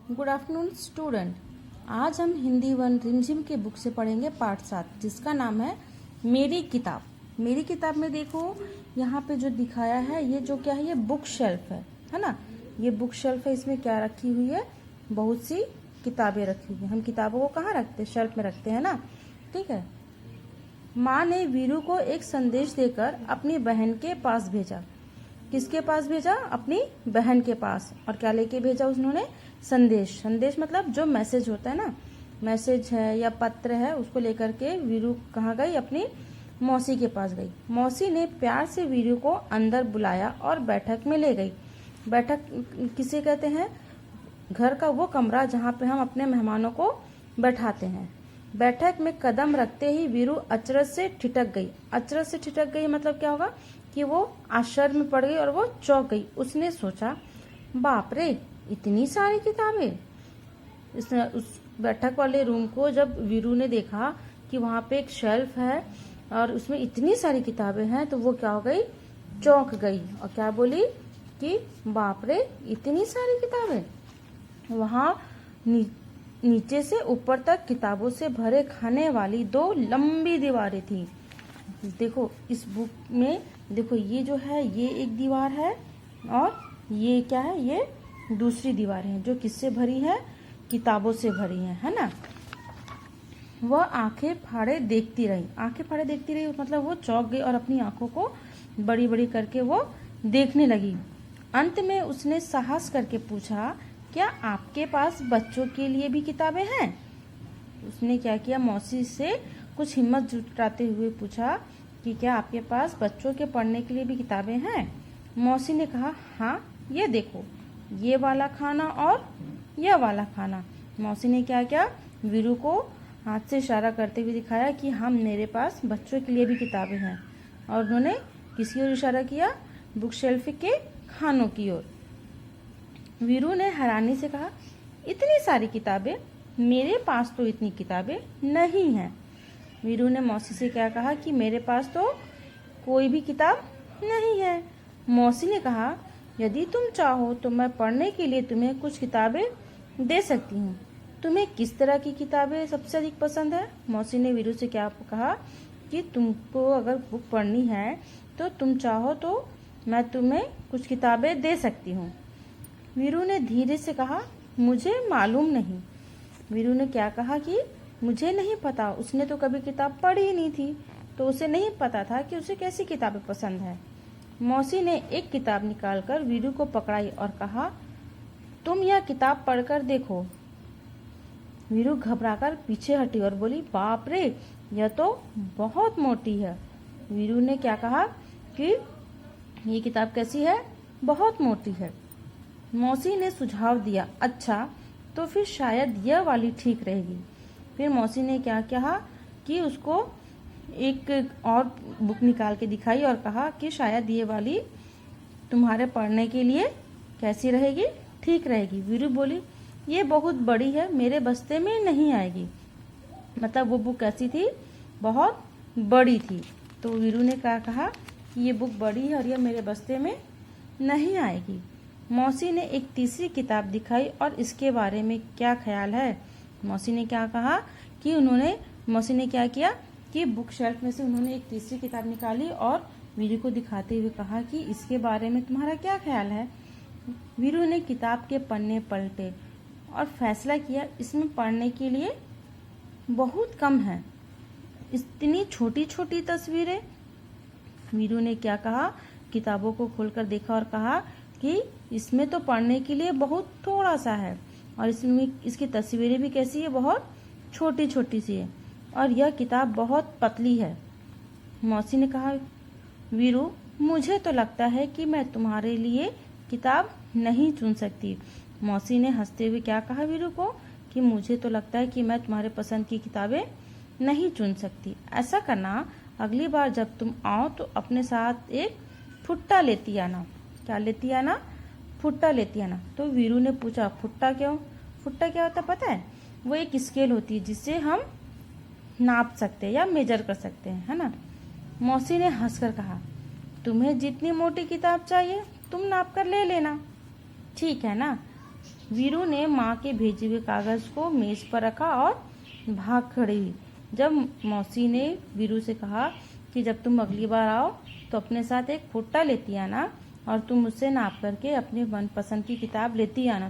Good afternoon student. आज हम Hindi one रिमझिम के बुक से पढ़ेंगे पार्ट 7 जिसका नाम है मेरी किताब। मेरी किताब में देखो यहाँ पे जो दिखाया है ये जो क्या है, ये बुक शेल्फ है ना। ये बुक शेल्फ है, इसमें क्या रखी हुई है, बहुत सी किताबें रखी हुई है। हम किताबों को कहाँ रखते हैं, शेल्फ में रखते हैं ना, ठीक है। माँ ने वीरू को एक संदेश देकर अपनी बहन के पास भेजा। किसके पास भेजा? अपनी बहन के पास। और क्या लेके भेजा उन्होंने? संदेश। संदेश मतलब जो मैसेज होता है ना, मैसेज है या पत्र है, उसको लेकर के वीरू कहाँ गई? अपनी मौसी के पास गई। मौसी ने प्यार से वीरू को अंदर बुलाया और बैठक में ले गई। बैठक किसे कहते हैं? घर का वो कमरा जहाँ पे हम अपने मेहमानों को बैठाते हैं। बैठक में कदम रखते ही वीरू अचरज से ठिठक गई। अचरज से ठिठक गई मतलब क्या होगा कि वो आश्चर्य में पड़ गई और वो चौंक गई। उसने सोचा, बाप रे, इतनी सारी किताबें। इसने उस बैठक वाले रूम को जब वीरू ने देखा कि वहाँ पे एक शेल्फ है और उसमें इतनी सारी किताबें हैं, तो वो क्या हो गई? चौंक गई और क्या बोली कि बाप रे, इतनी सारी किताबें। वहाँ नीचे से ऊपर तक किताबों से भरे खाने वाली 2 लंबी दीवारें थी। देखो इस बुक में देखो, ये जो है ये एक दीवार है और ये क्या है, ये दूसरी दीवार है जो किससे भरी है? किताबों से भरी है ना। वह आंखें फाड़े देखती रही। आंखें फाड़े देखती रही मतलब वो चौंक गई और अपनी आंखों को बड़ी बड़ी करके वो देखने लगी। अंत में उसने साहस करके पूछा, क्या आपके पास बच्चों के लिए भी किताबें हैं? उसने क्या किया, मौसी से कुछ हिम्मत जुटाते हुए पूछा कि क्या आपके पास बच्चों के पढ़ने के लिए भी किताबें हैं? मौसी ने कहा, हाँ, ये देखो, ये वाला खाना और यह वाला खाना। मौसी ने क्या किया, वीरू को हाथ से इशारा करते हुए दिखाया कि हम मेरे पास बच्चों के लिए भी किताबें हैं। और उन्होंने किसी ओर इशारा किया? बुक शेल्फ के खानों की ओर। वीरू ने हैरानी से कहा, इतनी सारी किताबें? मेरे पास तो इतनी किताबें नहीं हैं। वीरू ने मौसी से क्या कहा कि मेरे पास तो कोई भी किताब नहीं है। मौसी ने कहा, यदि तुम चाहो तो मैं पढ़ने के लिए तुम्हें कुछ किताबें दे सकती हूँ। तुम्हें किस तरह की किताबें सबसे अधिक पसंद है? मौसी ने वीरू से क्या कहा कि तुमको अगर बुक पढ़नी है तो तुम चाहो तो मैं तुम्हें कुछ किताबें दे सकती हूँ। वीरू ने धीरे से कहा, मुझे मालूम नहीं। वीरू ने क्या कहा कि मुझे नहीं पता। उसने तो कभी किताब पढ़ी ही नहीं थी, तो उसे नहीं पता था कि उसे कैसी किताबें पसंद है। मौसी ने एक किताब निकालकर वीरू को पकड़ाई और कहा, तुम यह किताब पढ़कर देखो। वीरू घबराकर पीछे हटी और बोली, बाप रे, यह तो बहुत मोटी है। वीरू ने क्या कहा कि ये किताब कैसी है? बहुत मोटी है। मौसी ने सुझाव दिया, अच्छा, तो फिर शायद यह वाली ठीक रहेगी। फिर मौसी ने क्या कहा कि उसको एक और बुक निकाल के दिखाई और कहा कि शायद ये वाली तुम्हारे पढ़ने के लिए कैसी रहेगी? ठीक रहेगी। वीरू बोली, ये बहुत बड़ी है, मेरे बस्ते में नहीं आएगी। मतलब वो बुक कैसी थी? बहुत बड़ी थी। तो वीरू ने क्या कहा कि ये बुक बड़ी है और ये मेरे बस्ते में नहीं आएगी। मौसी ने एक तीसरी किताब दिखाई और इसके बारे में क्या ख्याल है? मौसी ने क्या कहा कि मौसी ने क्या किया कि बुक शेल्फ में से उन्होंने एक तीसरी किताब निकाली और वीरू को दिखाते हुए कहा कि इसके बारे में तुम्हारा क्या ख्याल है? वीरू ने किताब के पन्ने पलटे और फैसला किया, इसमें पढ़ने के लिए बहुत कम है। इतनी छोटी छोटी तस्वीरें। वीरू ने क्या कहा, किताबों को खोलकर देखा और कहा कि इसमें तो पढ़ने के लिए बहुत थोड़ा सा है और इसमें इसकी तस्वीरें भी कैसी है? बहुत छोटी छोटी सी है और यह किताब बहुत पतली है। मौसी ने कहा, वीरू, मुझे तो लगता है कि मैं तुम्हारे लिए किताब नहीं चुन सकती। मौसी ने हंसते हुए क्या कहा वीरू को कि मुझे तो लगता है कि मैं तुम्हारे पसंद की किताबें नहीं चुन सकती। ऐसा करना, अगली बार जब तुम आओ तो अपने साथ एक फुट्टा लेती आना। क्या लेती आना? फुट्टा लेती आना। तो वीरू ने पूछा, फुट्टा क्यों? फुट्टा क्या होता पता है? वो एक स्केल होती है जिससे हम नाप सकते हैं या मेजर कर सकते हैं, है ना। मौसी ने हंसकर कहा, तुम्हें जितनी मोटी किताब चाहिए तुम नाप कर ले लेना, ठीक है ना। वीरू ने माँ के भेजे हुए कागज को मेज पर रखा और भाग खड़ी हुई। जब मौसी ने वीरू से कहा कि जब तुम अगली बार आओ तो अपने साथ एक फुट्टा लेती आना और तुम मुझसे नाप करके अपने मनपसंद की किताब लेती आना।